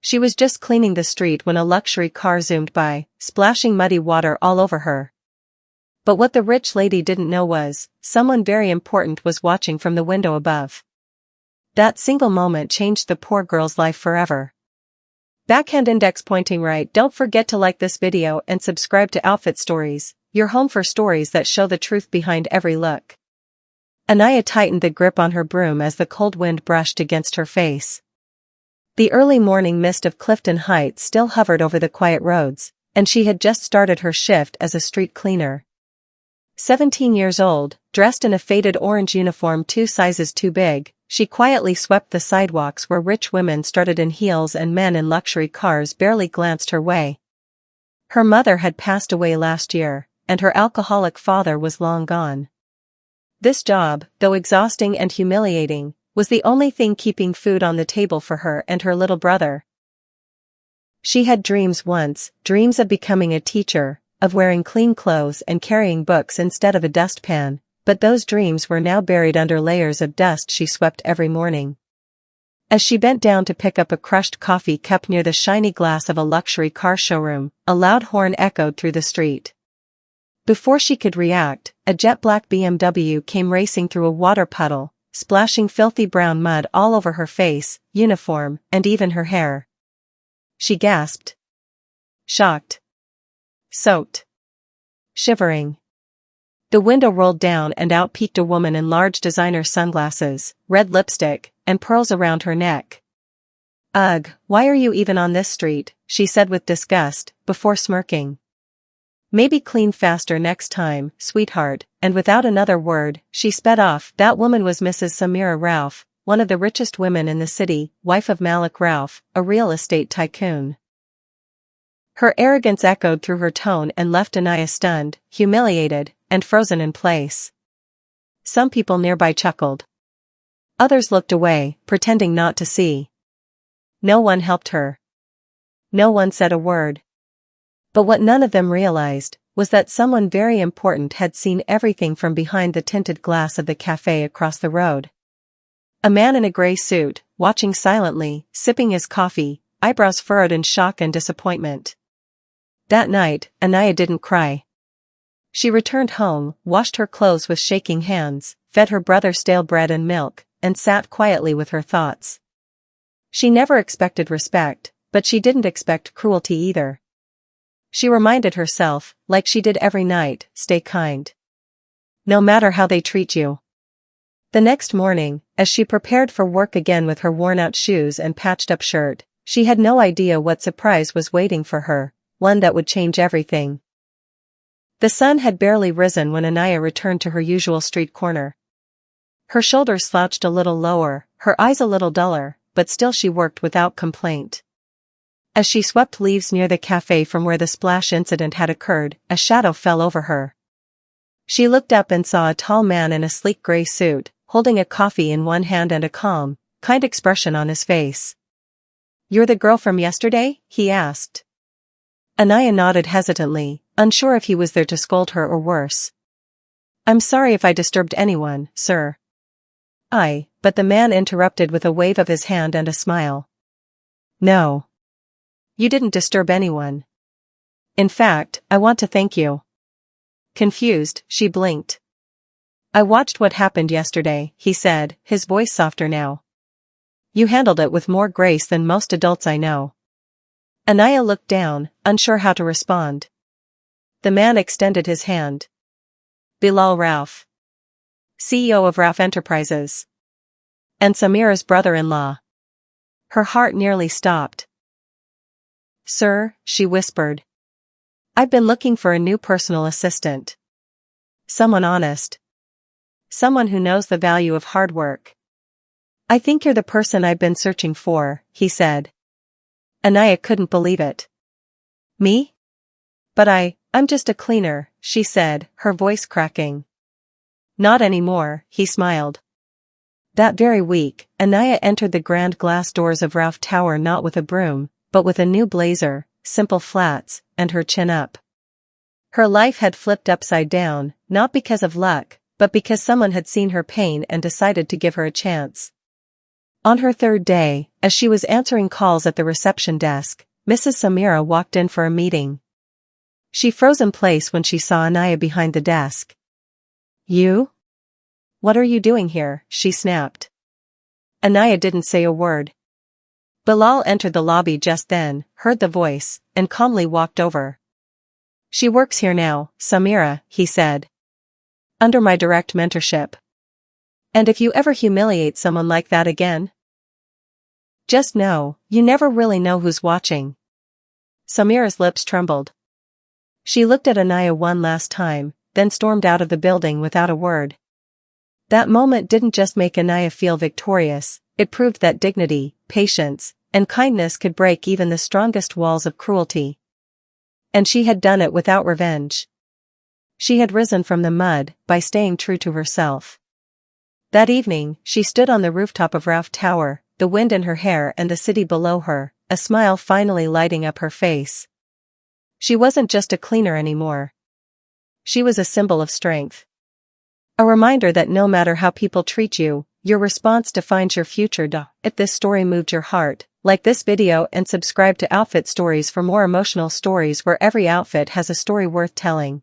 She was just cleaning the street when a luxury car zoomed by, splashing muddy water all over her. But what the rich lady didn't know was, someone very important was watching from the window above. That single moment changed the poor girl's life forever. Backhand index pointing right. Don't forget to like this video and subscribe to Outfit Stories, your home for stories that show the truth behind every look. Anaya tightened the grip on her broom as the cold wind brushed against her face. The early morning mist of Clifton Heights still hovered over the quiet roads, and she had just started her shift as a street cleaner. 17 years old, dressed in a faded orange uniform 2 sizes too big, she quietly swept the sidewalks where rich women strutted in heels and men in luxury cars barely glanced her way. Her mother had passed away last year, and her alcoholic father was long gone. This job, though exhausting and humiliating, was the only thing keeping food on the table for her and her little brother. She had dreams once, dreams of becoming a teacher, of wearing clean clothes and carrying books instead of a dustpan, but those dreams were now buried under layers of dust she swept every morning. As she bent down to pick up a crushed coffee cup near the shiny glass of a luxury car showroom, a loud horn echoed through the street. Before she could react, a jet-black BMW came racing through a water puddle, splashing filthy brown mud all over her face, uniform, and even her hair. She gasped. Shocked. Soaked. Shivering. The window rolled down and out peeked a woman in large designer sunglasses, red lipstick, and pearls around her neck. Ugh, why are you even on this street, she said with disgust, before smirking. Maybe clean faster next time, sweetheart, and without another word, she sped off. That woman was Mrs. Samira Ralph, one of the richest women in the city, wife of Malik Ralph, a real estate tycoon. Her arrogance echoed through her tone and left Anaya stunned, humiliated, and frozen in place. Some people nearby chuckled. Others looked away, pretending not to see. No one helped her. No one said a word. But what none of them realized was that someone very important had seen everything from behind the tinted glass of the cafe across the road. A man in a gray suit, watching silently, sipping his coffee, eyebrows furrowed in shock and disappointment. That night, Anaya didn't cry. She returned home, washed her clothes with shaking hands, fed her brother stale bread and milk, and sat quietly with her thoughts. She never expected respect, but she didn't expect cruelty either. She reminded herself, like she did every night, stay kind. No matter how they treat you. The next morning, as she prepared for work again with her worn-out shoes and patched-up shirt, she had no idea what surprise was waiting for her, one that would change everything. The sun had barely risen when Anaya returned to her usual street corner. Her shoulders slouched a little lower, her eyes a little duller, but still she worked without complaint. As she swept leaves near the cafe from where the splash incident had occurred, a shadow fell over her. She looked up and saw a tall man in a sleek gray suit, holding a coffee in one hand and a calm, kind expression on his face. "You're the girl from yesterday?" he asked. Anaya nodded hesitantly, unsure if he was there to scold her or worse. "I'm sorry if I disturbed anyone, sir." But the man interrupted with a wave of his hand and a smile. "No. You didn't disturb anyone. In fact, I want to thank you." Confused, she blinked. "I watched what happened yesterday," he said, his voice softer now. "You handled it with more grace than most adults I know." Anaya looked down, unsure how to respond. The man extended his hand. "Bilal Ralph, CEO of Ralph Enterprises. And Samira's brother-in-law." Her heart nearly stopped. "Sir," she whispered. "I've been looking for a new personal assistant. Someone honest. Someone who knows the value of hard work." "I think you're the person I've been searching for," he said. Anaya couldn't believe it. "Me? But I'm just a cleaner," she said, her voice cracking. "Not anymore," he smiled. That very week, Anaya entered the grand glass doors of Ralph Tower not with a broom, but with a new blazer, simple flats, and her chin up. Her life had flipped upside down, not because of luck, but because someone had seen her pain and decided to give her a chance. On her third day, As she was answering calls at the reception desk, Mrs. Samira walked in for a meeting. She froze in place when she saw Anaya behind the desk. "You? What are you doing here?" she snapped. Anaya didn't say a word. Bilal entered the lobby just then, heard the voice, and calmly walked over. "She works here now, Samira," he said. "Under my direct mentorship. And if you ever humiliate someone like that again, just know, you never really know who's watching." Samira's lips trembled. She looked at Anaya one last time, then stormed out of the building without a word. That moment didn't just make Anaya feel victorious, it proved that dignity, patience, and kindness could break even the strongest walls of cruelty. And she had done it without revenge. She had risen from the mud by staying true to herself. That evening, she stood on the rooftop of Rauf Tower, the wind in her hair and the city below her, a smile finally lighting up her face. She wasn't just a cleaner anymore. She was a symbol of strength. A reminder that no matter how people treat you, your response defines your future. If this story moved your heart, like this video and subscribe to Outfit Stories for more emotional stories where every outfit has a story worth telling.